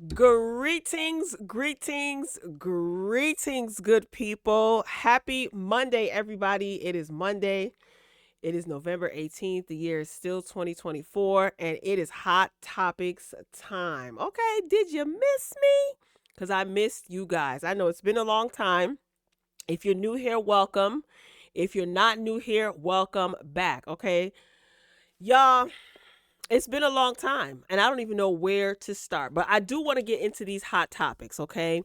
Greetings, greetings, greetings, good people. Happy Monday, everybody. It is Monday. It is November 18th. The year is still 2024, and it is Hot Topics time. Okay, did you miss me? Because I missed you guys. I know it's been a long time. If you're new here, welcome. If you're not new here, welcome back. Okay, y'all, it's been a long time and I don't even know where to start, but I do want to get into these hot topics. Okay.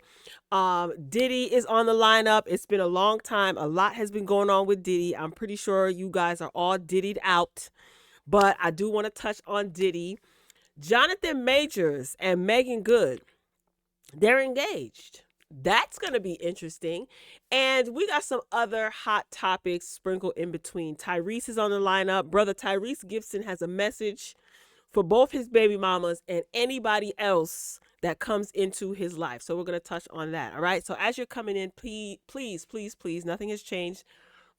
Diddy is on the lineup. It's been a long time. A lot has been going on with Diddy. I'm pretty sure you guys are all Diddy'd out, but I do want to touch on Diddy. Jonathan Majors and Meagan Good, they're engaged. That's going to be interesting. And we got some other hot topics sprinkled in between. Tyrese is on the lineup. Brother Tyrese Gibson has a message for both his baby mamas and anybody else that comes into his life. So we're going to touch on that. All right. So as you're coming in, please, nothing has changed.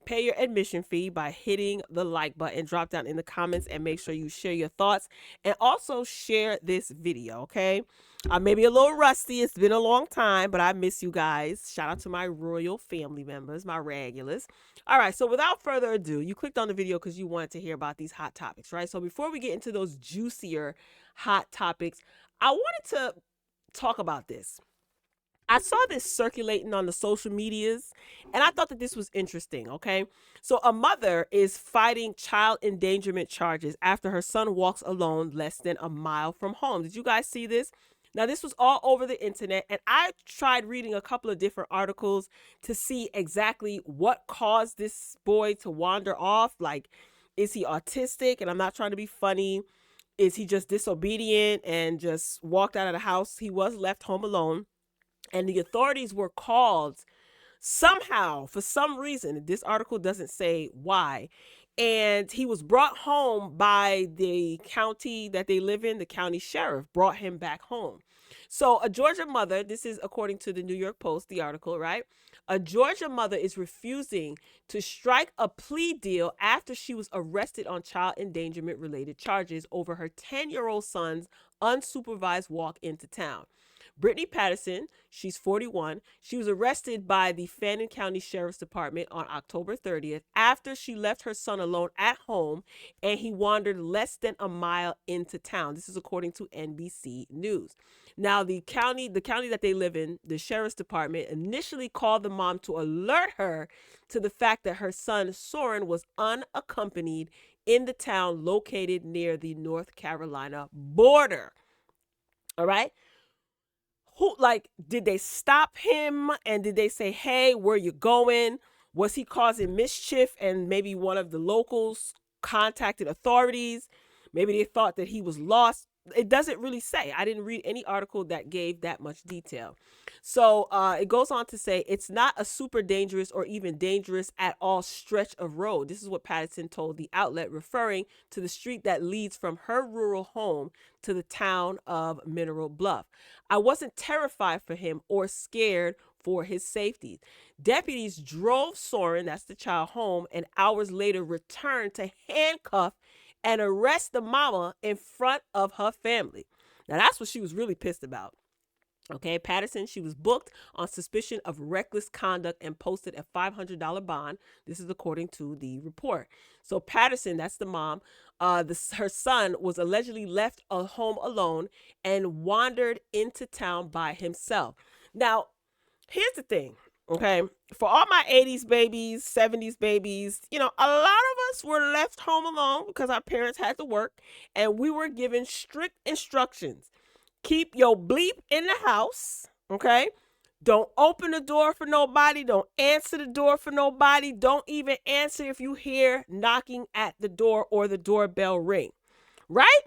Pay your admission fee by hitting the like button. Drop down in the comments and make sure you share your thoughts and also share this video. Okay. I may be a little rusty. It's been a long time, but I miss you guys. Shout out to my royal family members, my regulars. All right. So without further ado, you clicked on the video because you wanted to hear about these hot topics, right? So before we get into those juicier hot topics, I wanted to talk about this. I saw this circulating on the social medias and I thought that this was interesting. Okay. So, a mother is fighting child endangerment charges after her son walks alone less than a mile from home. Did you guys see this? Now, this was all over the internet, and I tried reading a couple of different articles to see exactly what caused this boy to wander off. Like, is he autistic? And I'm not trying to be funny. Is he just disobedient and just walked out of the house? He was left home alone and the authorities were called somehow for some reason. This article doesn't say why. And he was brought home by the county that they live in. The county sheriff brought him back home. So a Georgia mother, this is according to the New York Post, the article, right? A Georgia mother is refusing to strike a plea deal after she was arrested on child endangerment related charges over her 10-year-old son's unsupervised walk into town. Brittany Patterson, she's 41. She was arrested by the Fannin County Sheriff's Department on October 30th after she left her son alone at home and he wandered less than a mile into town. This is according to NBC News. Now, the county that they live in, the Sheriff's Department, initially called the mom to alert her to the fact that her son Soren was unaccompanied in the town located near the North Carolina border. All right. Did they stop him and did they say, hey, where you going? Was he causing mischief and maybe one of the locals contacted authorities? Maybe they thought that he was lost. It doesn't really say. I didn't read any article that gave that much detail. So it goes on to say it's not a super dangerous or even dangerous at all stretch of road. This is what Patterson told the outlet, referring to the street that leads from her rural home to the town of Mineral Bluff. I wasn't terrified for him or scared for his safety. Deputies drove Soren, that's the child, home, and hours later returned to handcuff and arrest the mama in front of her family. Now, that's what she was really pissed about. Okay, Patterson, she was booked on suspicion of reckless conduct and posted a $500 bond. This is according to the report. So Patterson, that's the mom, her son was allegedly left at home alone and wandered into town by himself. Now, here's the thing. Okay, for all my 80s babies, 70s babies, a lot of us were left home alone because our parents had to work and we were given strict instructions. Keep your bleep in the house, okay? Don't open the door for nobody. Don't answer the door for nobody. Don't even answer if you hear knocking at the door or the doorbell ring, right?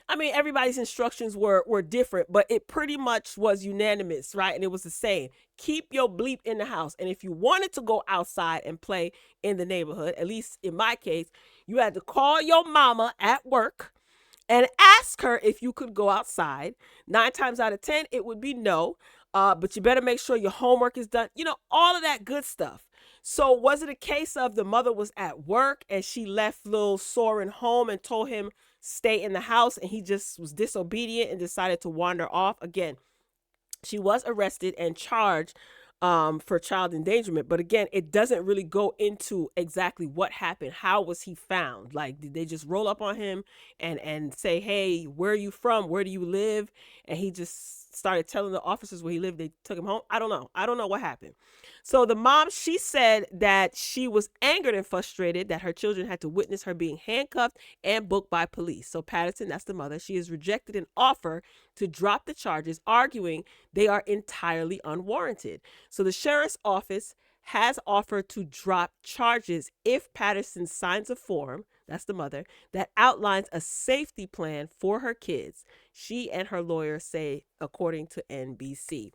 I mean, everybody's instructions were different, but it pretty much was unanimous, right? And it was the same. Keep your bleep in the house. And if you wanted to go outside and play in the neighborhood, at least in my case, you had to call your mama at work and ask her if you could go outside. 9 times out of 10, it would be no. But you better make sure your homework is done. All of that good stuff. So was it a case of the mother was at work and she left little Soren home and told him stay in the house, and he just was disobedient and decided to wander off. Again, she was arrested and charged for child endangerment. But again, it doesn't really go into exactly what happened. How was he found? Like, did they just roll up on him and say, hey, where are you from? Where do you live? And he just started telling the officers where he lived. They took him home. I don't know. I don't know what happened. So the mom, she said that she was angered and frustrated that her children had to witness her being handcuffed and booked by police. So Patterson, that's the mother, she has rejected an offer to drop the charges, arguing they are entirely unwarranted. So the sheriff's office has offered to drop charges if Patterson signs a form, that's the mother, that outlines a safety plan for her kids. She and her lawyer say, according to NBC.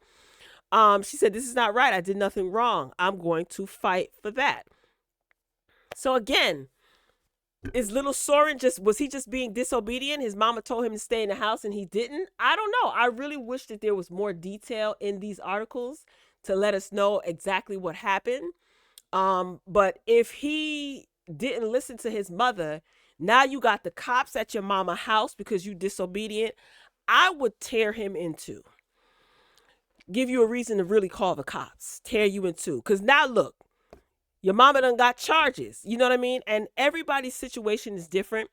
She said, this is not right. I did nothing wrong. I'm going to fight for that. So again, is little Soren was he just being disobedient? His mama told him to stay in the house and he didn't? I don't know. I really wish that there was more detail in these articles to let us know exactly what happened. But if he didn't listen to his mother, now you got the cops at your mama's house because you disobedient. I would tear him in two. Give you a reason to really call the cops. Tear you in two. Because now look, your mama done got charges. You know what I mean? And everybody's situation is different.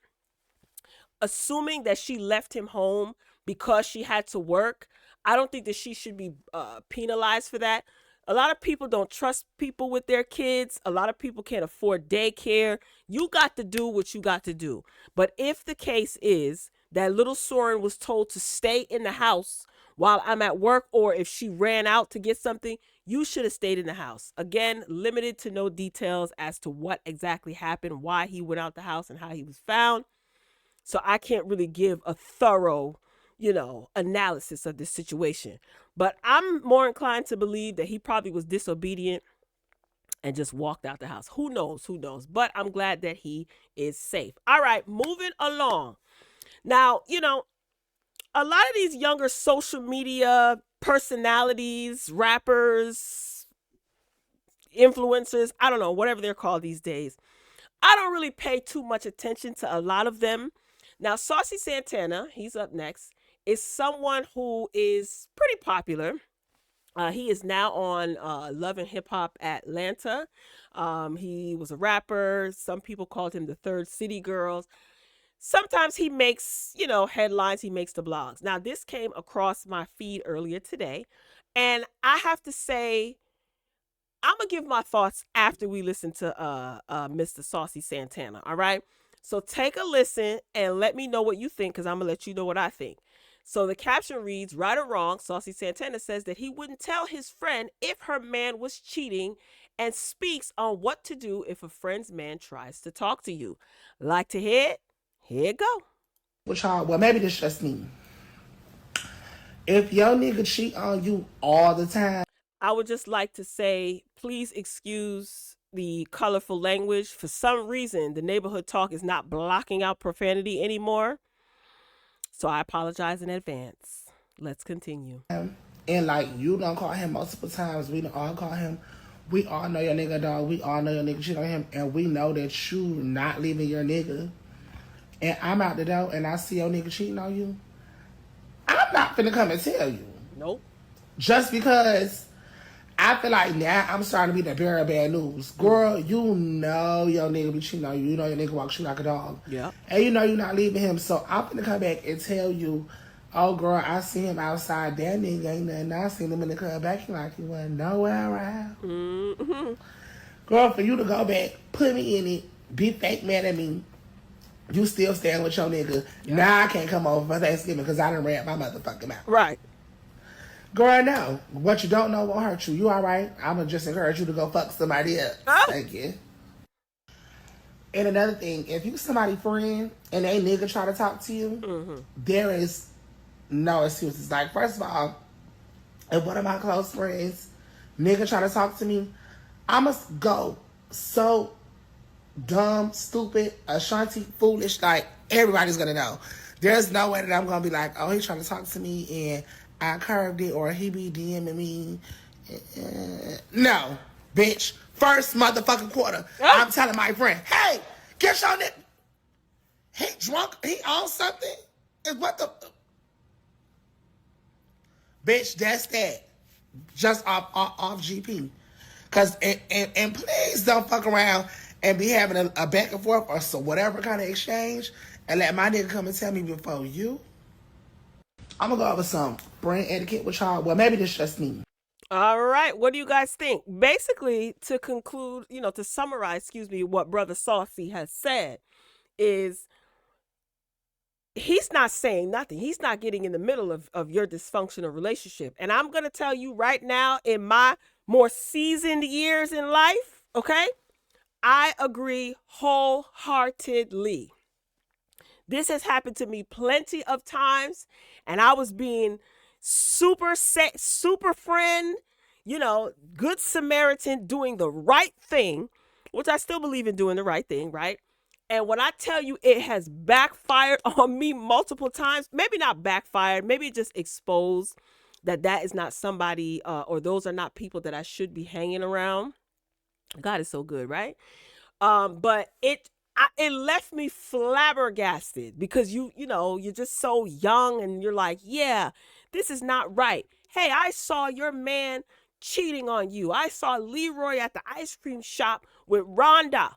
Assuming that she left him home because she had to work, I don't think that she should be penalized for that. A lot of people don't trust people with their kids. A lot of people can't afford daycare. You got to do what you got to do. But if the case is that little Soren was told to stay in the house while I'm at work, or if she ran out to get something, you should have stayed in the house. Again, limited to no details as to what exactly happened, why he went out the house, and how he was found. So I can't really give a thorough, analysis of this situation. But I'm more inclined to believe that he probably was disobedient and just walked out the house. Who knows? But I'm glad that he is safe. All right, moving along. Now, a lot of these younger social media personalities, rappers, influencers, I don't know, whatever they're called these days, I don't really pay too much attention to a lot of them. Now, Saucy Santana, he's up next, is someone who is pretty popular. He is now on Love and Hip Hop Atlanta. He was a rapper. Some people called him the Third City Girls. Sometimes he makes, headlines. He makes the blogs. Now, this came across my feed earlier today. And I have to say, I'm going to give my thoughts after we listen to Mr. Saucy Santana. All right. So take a listen and let me know what you think, because I'm going to let you know what I think. So the caption reads, right or wrong, Saucy Santana says that he wouldn't tell his friend if her man was cheating, and speaks on what to do if a friend's man tries to talk to you. Like to hear it? Here it go. Well, maybe this just me. If your nigga cheat on you all the time, I would just like to say, please excuse the colorful language. For some reason, the neighborhood talk is not blocking out profanity anymore. So I apologize in advance. Let's continue. and you don't call him multiple times. We don't all call him. We all know your nigga, dog. We all know your nigga cheat on him. And we know that you not leaving your nigga. And I'm out the door and I see your nigga cheating on you. I'm not finna come and tell you. Nope. Just because I feel like now I'm starting to be the bearer of bad news. Girl, you know your nigga be cheating on you. You know your nigga walks you like a dog. Yeah. And you know you're not leaving him. So I'm finna come back and tell you, oh girl, I see him outside. That nigga ain't nothing. I seen him in the club acting like he wasn't nowhere around. Mm-hmm. Girl, for you to go back, put me in it, be fake mad at me, you still stand with your nigga. Yep. Now I can't come over for Thanksgiving because I done read my motherfucking mouth. Right. Girl, no. What you don't know won't hurt you. You all right? I'm going to just encourage you to go fuck somebody else. Oh. Thank you. And another thing, if you somebody's friend and they nigga try to talk to you, there is no excuses. Like, first of all, if one of my close friends nigga try to talk to me, I must go so dumb, stupid, Ashanti, foolish, like everybody's gonna know. There's no way that I'm gonna be like, oh, he's trying to talk to me and I curved it, or he be DMing me. No, bitch. First motherfucking quarter, I'm telling my friend, hey, get your nigga. He drunk. He on something. And what the bitch? That's that. Just off GP. Cause and please don't fuck around and be having a back and forth or so whatever kind of exchange and let my nigga come and tell me before you. I'm gonna go over some brain etiquette with y'all. Well, maybe this just me. All right. What do you guys think? Basically, to conclude, to summarize, what Brother Saucy has said is he's not saying nothing. He's not getting in the middle of your dysfunctional relationship. And I'm going to tell you right now, in my more seasoned years in life, okay, I agree wholeheartedly. This has happened to me plenty of times, and I was being super friend, good Samaritan, doing the right thing, which I still believe in doing the right thing, right? And when I tell you it has backfired on me multiple times, maybe not backfired, maybe it just exposed that is not somebody or those are not people that I should be hanging around. God is so good, right? But it left me flabbergasted because you're just so young and you're like, yeah, this is not right. Hey, I saw your man cheating on you. I saw Leroy at the ice cream shop with Rhonda.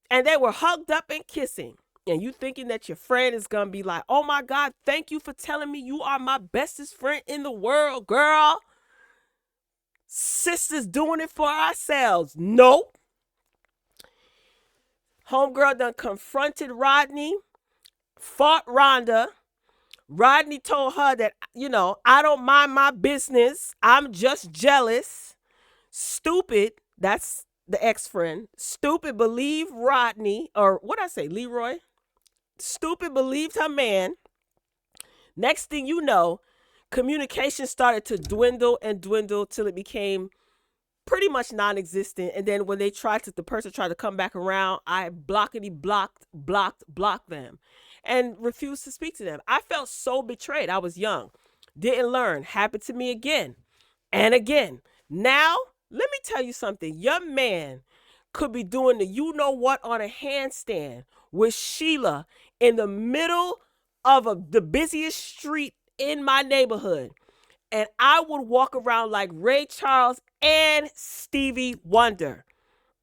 And they were hugged up and kissing. And you thinking that your friend is going to be like, oh my God, thank you for telling me you are my bestest friend in the world, girl. Sisters doing it for ourselves. Nope. Homegirl done confronted Rodney, fought Rhonda. Rodney told her that, I don't mind my business. I'm just jealous. Stupid. That's the ex-friend. Stupid believed Rodney, or what I say, Leroy? Stupid believed her man. Next thing you know, communication started to dwindle and dwindle till it became pretty much non-existent. And then when the person tried to come back around, I blocked them and refused to speak to them. I felt so betrayed. I was young. Didn't learn. Happened to me again and again. Now, let me tell you something. Your man could be doing the you-know-what on a handstand with Sheila in the middle of the busiest street in my neighborhood. And I would walk around like Ray Charles and Stevie Wonder.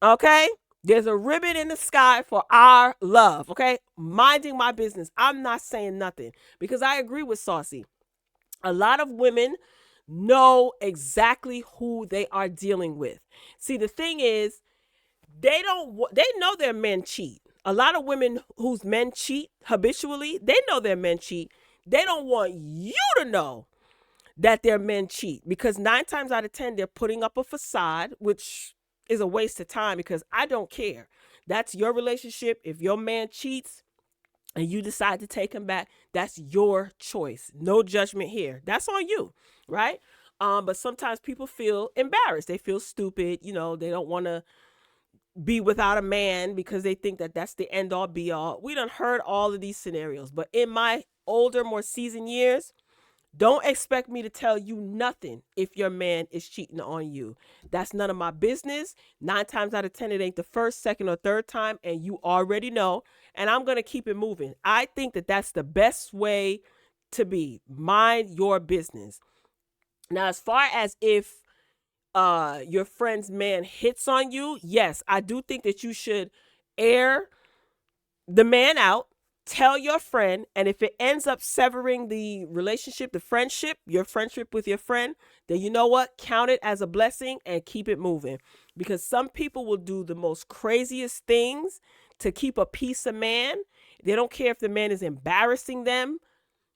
Okay? There's a ribbon in the sky for our love. Okay? Minding my business. I'm not saying nothing because I agree with Saucy. A lot of women know exactly who they are dealing with. See, the thing is, they know their men cheat. A lot of women whose men cheat habitually, they know their men cheat. They don't want you to know that their men cheat because 9 times out of 10, they're putting up a facade, which is a waste of time because I don't care. That's your relationship. If your man cheats and you decide to take him back, that's your choice. No judgment here. That's on you, right? But sometimes people feel embarrassed. They feel stupid. They don't want to be without a man because they think that that's the end all be all. We done heard all of these scenarios. But in my older, more seasoned years, don't expect me to tell you nothing if your man is cheating on you. That's none of my business. 9 times out of 10, it ain't the first, second, or third time, and you already know. And I'm going to keep it moving. I think that that's the best way to be. Mind your business. Now, as far as if your friend's man hits on you, yes, I do think that you should air the man out. Tell your friend, and if it ends up severing the relationship, your friendship with your friend, then you know what? Count it as a blessing and keep it moving. Because some people will do the most craziest things to keep a piece of man. They don't care if the man is embarrassing them.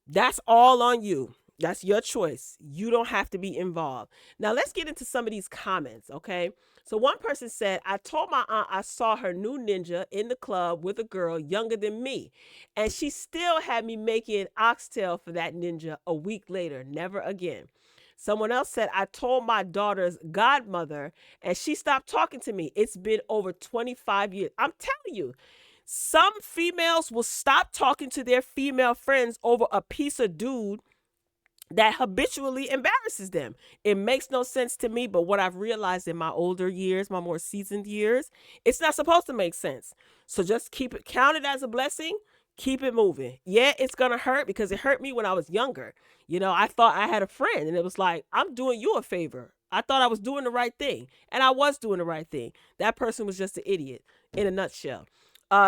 That's all on you. That's your choice. You don't have to be involved. Now, let's get into some of these comments, okay? So one person said, I told my aunt I saw her new ninja in the club with a girl younger than me, and she still had me making oxtail for that ninja a week later. Never again. Someone else said, I told my daughter's godmother, and she stopped talking to me. It's been over 25 years. I'm telling you, some females will stop talking to their female friends over a piece of dude that habitually embarrasses them. It makes no sense to me, but what I've realized in my older years, my more seasoned years, it's not supposed to make sense. So just count it as a blessing, Keep it moving. Yeah, it's going to hurt because it hurt me when I was younger. I thought I had a friend and it was like, I'm doing you a favor. I thought I was doing the right thing, and I was doing the right thing. That person was just an idiot in a nutshell.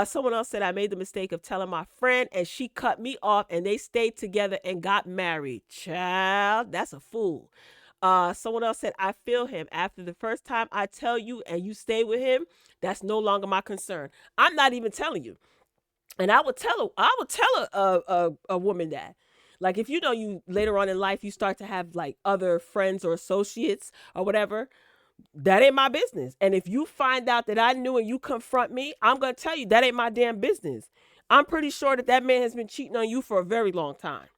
Someone else said I made the mistake of telling my friend and she cut me off and they stayed together and got married. Child, that's a fool. Someone else said I feel him. After the first time I tell you and you stay with him, that's no longer my concern. I'm not even telling you. And I would tell a woman that. Like, if you later on in life you start to have like other friends or associates or whatever, that ain't my business. And if you find out that I knew and you confront me, I'm going to tell you that ain't my damn business. I'm pretty sure that man has been cheating on you for a very long time.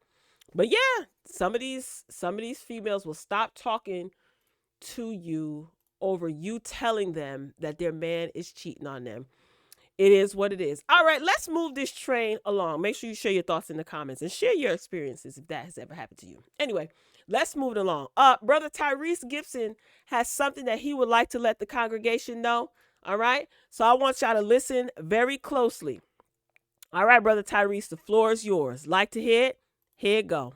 But yeah, some of these females will stop talking to you over you telling them that their man is cheating on them. It is what it is. All right, let's move this train along. Make sure you share your thoughts in the comments and share your experiences if that has ever happened to you. Anyway, let's move it along. Brother Tyrese Gibson has something that he would like to let the congregation know. All right, so I want y'all to listen very closely. All right, Brother Tyrese, the floor is yours. Like to hear it? Here it go.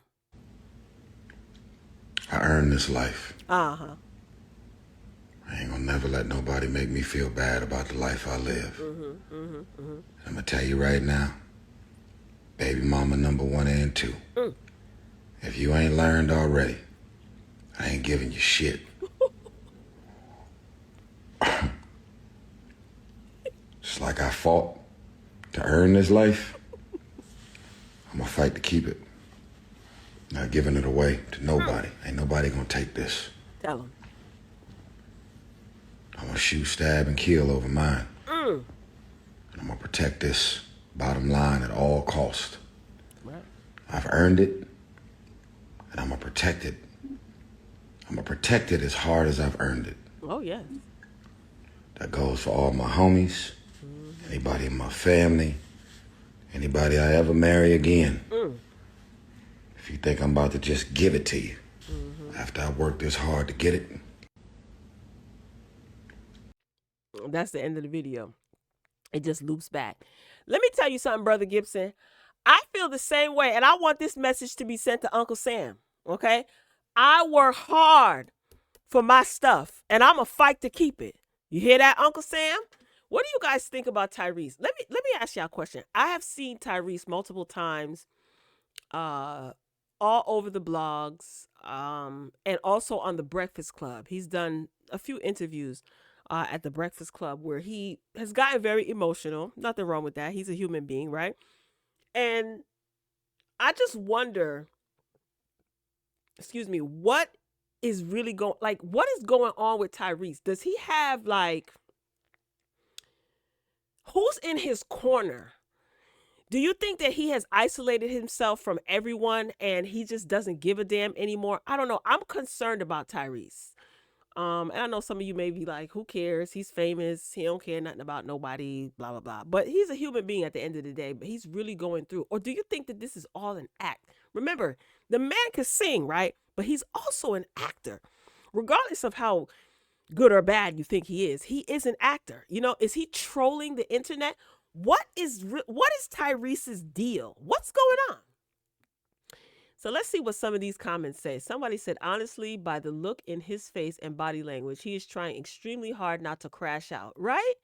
I earned this life. Uh-huh. I ain't gonna never let nobody make me feel bad about the life I live. I'm gonna tell you right now, baby mama number 1 and 2. If you ain't learned already, I ain't giving you shit. Just like I fought to earn this life, I'm gonna fight to keep it. Not giving it away to nobody. Ain't nobody gonna take this. Tell him. I'm gonna shoot, stab, and kill over mine. And I'm gonna protect this bottom line at all cost. Right. I've earned it, and I'm gonna protect it. I'm gonna protect it as hard as I've earned it. Oh, yes. That goes for all my homies, anybody in my family, anybody I ever marry again. If you think I'm about to just give it to you after I worked this hard to get it, that's the end of the video. It just loops back. Let me tell you something, Brother Gibson. I feel the same way, and I want this message to be sent to Uncle Sam, okay? I work hard for my stuff, and I'm going to fight to keep it. You hear that, Uncle Sam? What do you guys think about Tyrese? Let me ask y'all a question. I have seen Tyrese multiple times all over the blogs and also on The Breakfast Club. He's done a few interviews at The Breakfast Club where he has gotten very emotional. Nothing wrong with that. He's a human being, right? And I just wonder, what is really what is going on with Tyrese? Does he have who's in his corner? Do you think that he has isolated himself from everyone and he just doesn't give a damn anymore? I don't know. I'm concerned about Tyrese. And I know some of you may be like, who cares? He's famous. He don't care nothing about nobody, blah, blah, blah. But he's a human being at the end of the day, but he's really going through. Or do you think that this is all an act? Remember, the man can sing, right? But he's also an actor. Regardless of how good or bad you think he is an actor. Is he trolling the internet? What is Tyrese's deal? What's going on? So let's see what some of these comments say. Somebody said, honestly, by the look in his face and body language, he is trying extremely hard not to crash out, right?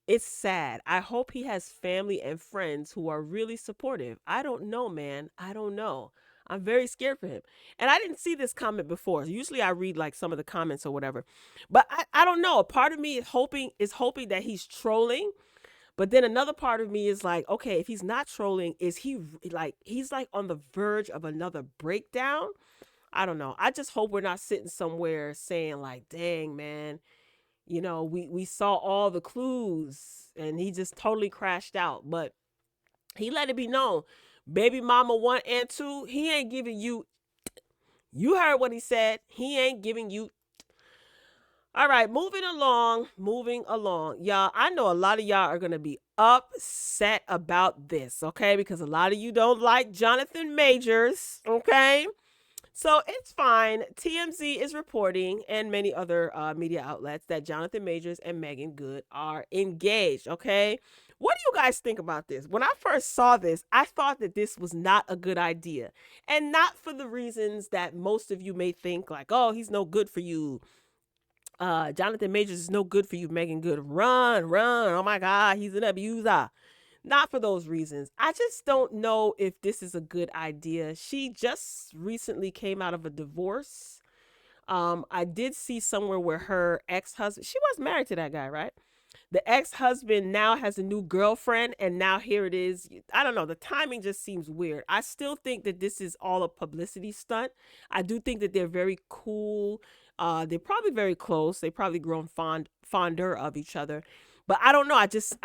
It's sad. I hope he has family and friends who are really supportive. I don't know, man. I don't know. I'm very scared for him. And I didn't see this comment before. Usually I read some of the comments or whatever. But I don't know. A part of me is hoping that he's trolling. But then another part of me is like, okay, if he's not trolling, is he he's on the verge of another breakdown? I don't know. I just hope we're not sitting somewhere saying dang, man, we saw all the clues and he just totally crashed out. But he let it be known, baby mama 1 and 2, he ain't giving you, you heard what he said. He ain't giving you. All right, moving along. Y'all, I know a lot of y'all are going to be upset about this, okay? Because a lot of you don't like Jonathan Majors, okay? So it's fine. TMZ is reporting, and many other media outlets, that Jonathan Majors and Meagan Good are engaged. Okay. What do you guys think about this? When I first saw this, I thought that this was not a good idea. And not for the reasons that most of you may think, like, oh, he's no good for you. Jonathan Majors is no good for you, Meagan Good. Run, run. Oh my God, he's an abuser. Not for those reasons. I just don't know if this is a good idea. She just recently came out of a divorce. I did see somewhere where her ex-husband, she was married to that guy, right? The ex-husband now has a new girlfriend, and now here it is. I don't know. The timing just seems weird. I still think that this is all a publicity stunt. I do think that they're very cool. They're probably very close. They probably grown fonder of each other. But I don't know. This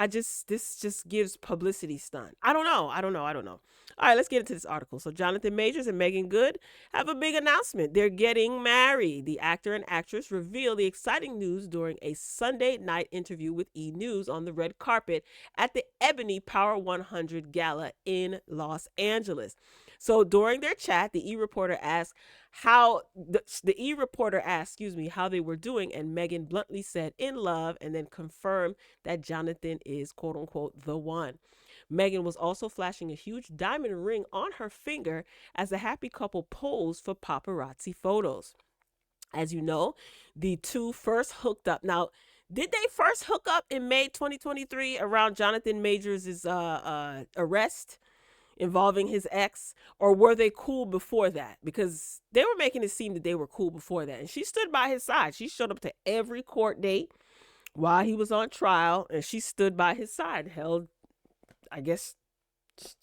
just gives publicity stunt. I don't know. All right, let's get into this article. So Jonathan Majors and Meagan Good have a big announcement. They're getting married. The actor and actress revealed the exciting news during a Sunday night interview with E! News on the red carpet at the Ebony Power 100 Gala in Los Angeles. So during their chat, the E! Reporter asked how how they were doing, and Meagan bluntly said in love, and then confirmed that Jonathan is quote unquote the one. Meagan was also flashing a huge diamond ring on her finger as the happy couple posed for paparazzi photos. As you know, the two first hooked up. Now, did they first hook up in May 2023 around Jonathan Majors' arrest involving his ex, or were they cool before that? Because they were making it seem that they were cool before that, and she stood by his side. She showed up to every court date while he was on trial, and she stood by his side, I guess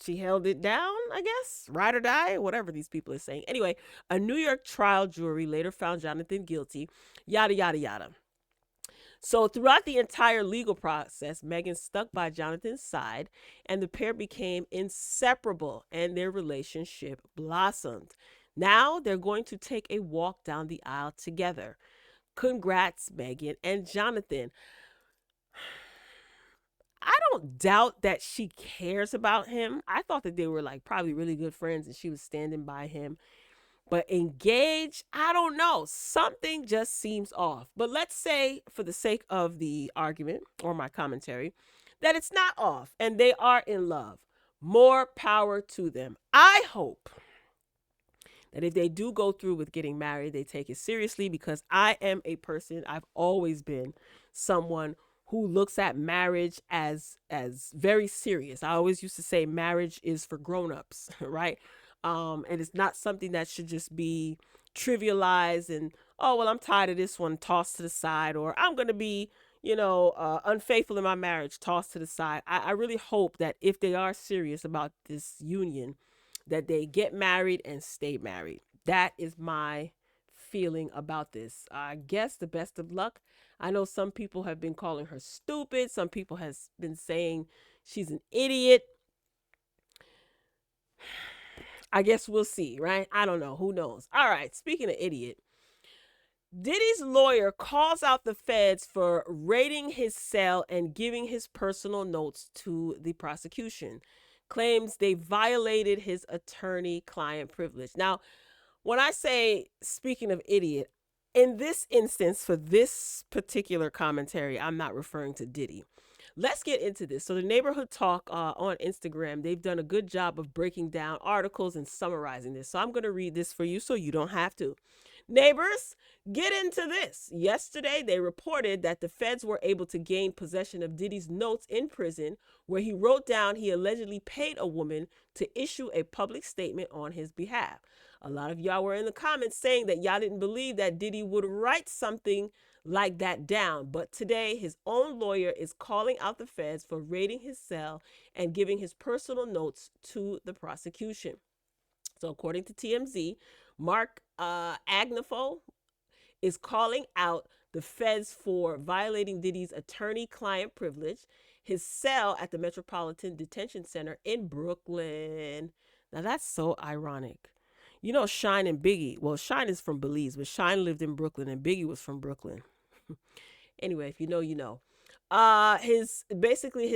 she held it down, I guess, ride or die, whatever these people are saying. Anyway, a New York trial jury later found Jonathan guilty, yada, yada, yada. So throughout the entire legal process, Meagan stuck by Jonathan's side, and the pair became inseparable, and their relationship blossomed. Now they're going to take a walk down the aisle together. Congrats, Meagan and Jonathan. I don't doubt that she cares about him. I thought that they were like probably really good friends and she was standing by him. But engaged, I don't know. Something just seems off. But let's say, for the sake of the argument or my commentary, that it's not off and they are in love. More power to them. I hope that if they do go through with getting married, they take it seriously, because I am a person, I've always been someone who looks at marriage as very serious. I always used to say marriage is for grown-ups, right? And it's not something that should just be trivialized and, oh, well, I'm tired of this one, tossed to the side, or I'm going to be, unfaithful in my marriage, tossed to the side. I really hope that if they are serious about this union, that they get married and stay married. That is my feeling about this. I guess the best of luck. I know some people have been calling her stupid. Some people has been saying she's an idiot. I guess we'll see, right? I don't know. Who knows? All right. Speaking of idiot, Diddy's lawyer calls out the feds for raiding his cell and giving his personal notes to the prosecution. Claims they violated his attorney-client privilege. Now, when I say, speaking of idiot, in this instance, for this particular commentary, I'm not referring to Diddy. Let's get into this. So the Neighborhood Talk on Instagram, they've done a good job of breaking down articles and summarizing this. So I'm going to read this for you so you don't have to. Neighbors, get into this. Yesterday, they reported that the feds were able to gain possession of Diddy's notes in prison, where he wrote down he allegedly paid a woman to issue a public statement on his behalf. A lot of y'all were in the comments saying that y'all didn't believe that Diddy would write something like that down. But today, his own lawyer is calling out the feds for raiding his cell and giving his personal notes to the prosecution. So according to TMZ, Mark Agnifo is calling out the feds for violating Diddy's attorney-client privilege, his cell at the Metropolitan Detention Center in Brooklyn. Now that's so ironic. You know, Shine and Biggie, well, Shine is from Belize, but Shine lived in Brooklyn and Biggie was from Brooklyn. Anyway, if you know, you know. His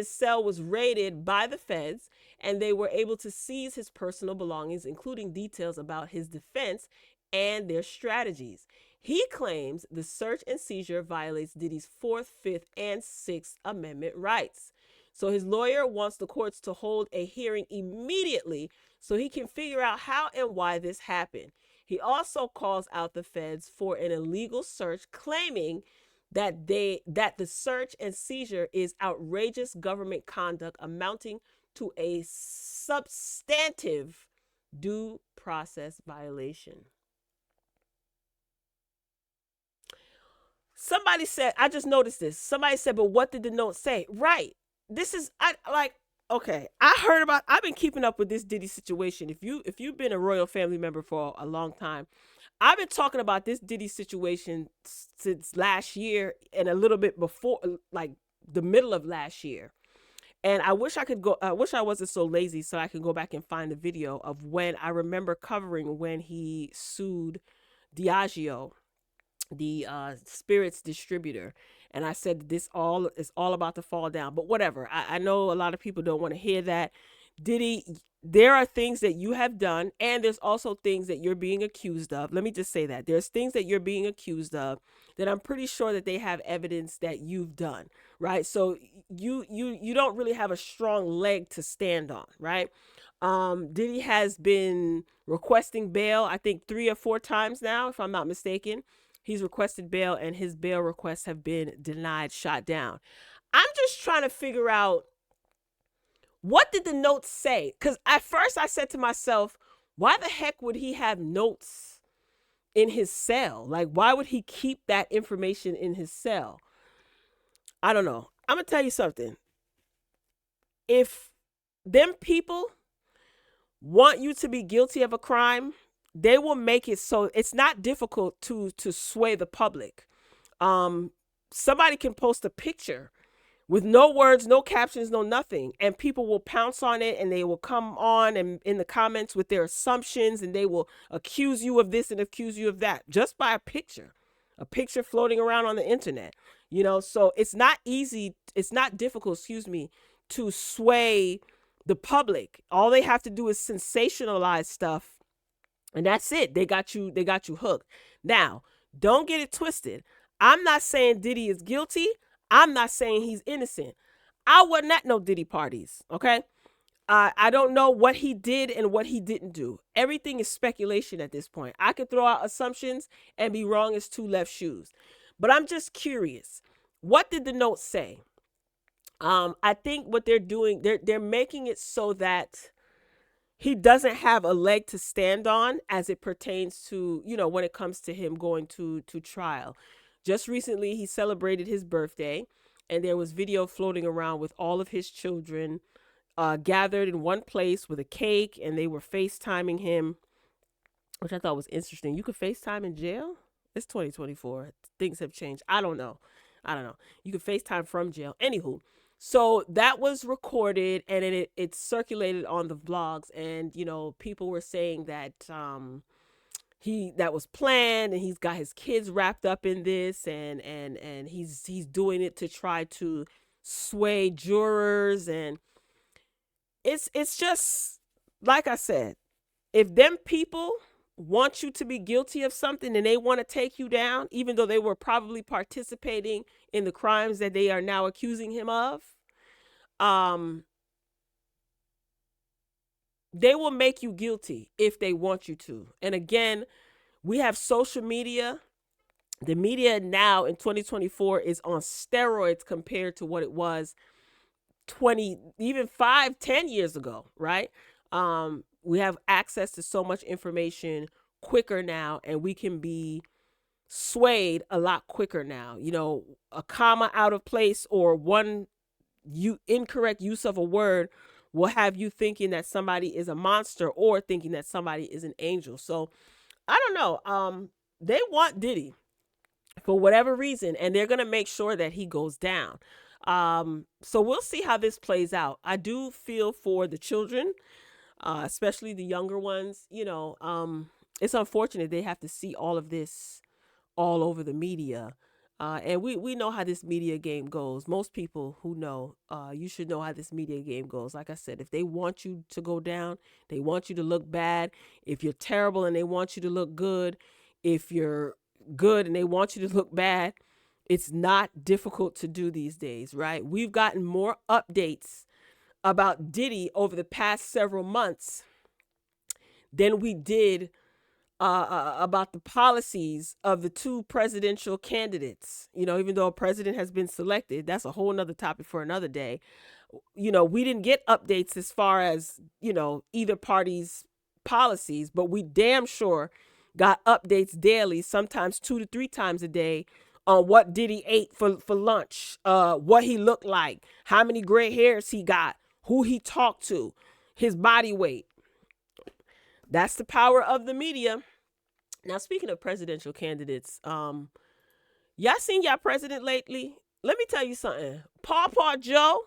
cell was raided by the feds, and they were able to seize his personal belongings, including details about his defense and their strategies. He claims the search and seizure violates Diddy's 4th, 5th, and 6th Amendment rights. So his lawyer wants the courts to hold a hearing immediately so he can figure out how and why this happened. He also calls out the feds for an illegal search, claiming that the search and seizure is outrageous government conduct amounting to a substantive due process violation. Somebody said, I just noticed this. Somebody said, but what did the note say? Right. This is okay. I've been keeping up with this Diddy situation. If you've been a royal family member for a long time, I've been talking about this Diddy situation since last year and a little bit before, like the middle of last year. And I wish I wasn't so lazy so I could go back and find the video of when I remember covering when he sued Diageo, the spirits distributor. And I said this all is all about to fall down. But whatever. I know a lot of people don't want to hear that. Diddy, there are things that you have done, and there's also things that you're being accused of. Let me just say that. There's things that you're being accused of that I'm pretty sure that they have evidence that you've done, right? So you don't really have a strong leg to stand on, right? Diddy has been requesting bail, I think 3 or 4 times now, if I'm not mistaken. He's requested bail, and his bail requests have been denied, shot down. I'm just trying to figure out, what did the notes say? Because at first I said to myself, why the heck would he have notes in his cell? Like, why would he keep that information in his cell? I don't know. I'm going to tell you something. If them people want you to be guilty of a crime, they will make it so it's not difficult to sway the public. Somebody can post a picture with no words, no captions, no nothing, and people will pounce on it, and they will come on and in the comments with their assumptions, and they will accuse you of this and accuse you of that just by a picture floating around on the internet. So it's not difficult, to sway the public. All they have to do is sensationalize stuff, and that's it. They got you hooked. Now, don't get it twisted. I'm not saying Diddy is guilty. I'm not saying he's innocent. I wasn't at no Diddy parties, okay? I don't know what he did and what he didn't do. Everything is speculation at this point. I could throw out assumptions and be wrong as 2 left shoes. But I'm just curious. What did the note say? I think what they're doing, they're making it so that he doesn't have a leg to stand on as it pertains to, when it comes to him going to trial. Just recently, he celebrated his birthday, and there was video floating around with all of his children gathered in one place with a cake, and they were FaceTiming him, which I thought was interesting. You could FaceTime in jail? It's 2024. Things have changed. I don't know. You could FaceTime from jail. Anywho, so that was recorded, and it circulated on the vlogs, and, people were saying that that was planned, and he's got his kids wrapped up in this, and he's doing it to try to sway jurors. And it's just, like I said, if them people want you to be guilty of something and they want to take you down, even though they were probably participating in the crimes that they are now accusing him of, they will make you guilty if they want you to. And again, we have social media. The media now in 2024 is on steroids compared to what it was 20, even 5, 10 years ago, right? We have access to so much information quicker now, and we can be swayed a lot quicker now. A comma out of place or one incorrect use of a word will have you thinking that somebody is a monster or thinking that somebody is an angel. So I don't know. They want Diddy for whatever reason, and they're going to make sure that he goes down. So we'll see how this plays out. I do feel for the children, especially the younger ones. It's unfortunate they have to see all of this all over the media. And we know how this media game goes. Most people who know, you should know how this media game goes. Like I said, if they want you to go down, they want you to look bad. If you're terrible and they want you to look good, if you're good and they want you to look bad, it's not difficult to do these days, right? We've gotten more updates about Diddy over the past several months than we did about the policies of the two presidential candidates. Even though a president has been selected, that's a whole nother topic for another day. We didn't get updates as far as, either party's policies, but we damn sure got updates daily, sometimes 2 to 3 times a day, on what Diddy ate for lunch, what he looked like, how many gray hairs he got, who he talked to, his body weight. That's the power of the media. Now, speaking of presidential candidates, y'all seen y'all president lately? Let me tell you something. Paw Joe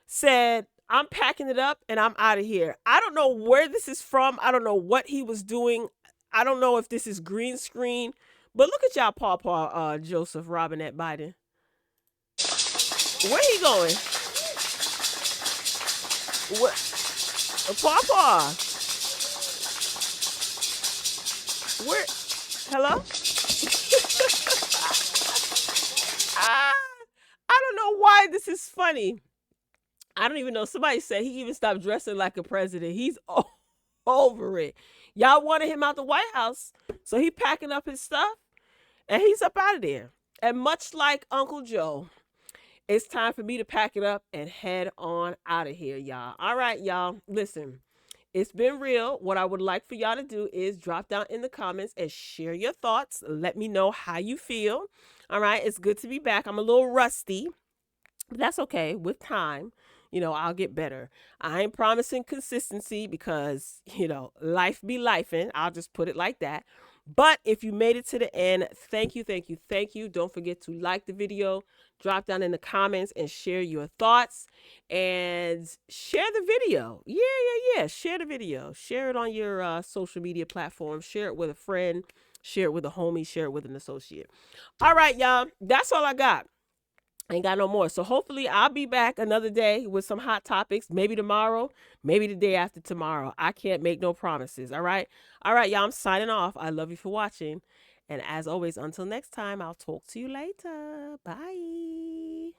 said, I'm packing it up and I'm out of here. I don't know where this is from. I don't know what he was doing. I don't know if this is green screen. But look at y'all Paw Joseph Robinette Biden. Where he going? What? Paw. Where? Hello? I don't know why this is funny. I don't even know. Somebody said he even stopped dressing like a president. He's over it. Y'all wanted him out the White House, so he packing up his stuff and he's up out of there. And much like Uncle Joe, it's time for me to pack it up and head on out of here, y'all. All right, y'all. Listen. It's been real. What I would like for y'all to do is drop down in the comments and share your thoughts. Let me know how you feel. All right. It's good to be back. I'm a little rusty, but that's okay. With time, I'll get better. I ain't promising consistency because, life be lifing. I'll just put it like that. But if you made it to the end, thank you. Don't forget to like the video, drop down in the comments and share your thoughts and share the video. Yeah. Share the video. Share it on your social media platform. Share it with a friend. Share it with a homie. Share it with an associate. All right, y'all. That's all I got. I ain't got no more. So hopefully I'll be back another day with some hot topics. Maybe tomorrow, maybe the day after tomorrow. I can't make no promises. All right, y'all. I'm signing off. I love you for watching. And as always, until next time, I'll talk to you later. Bye.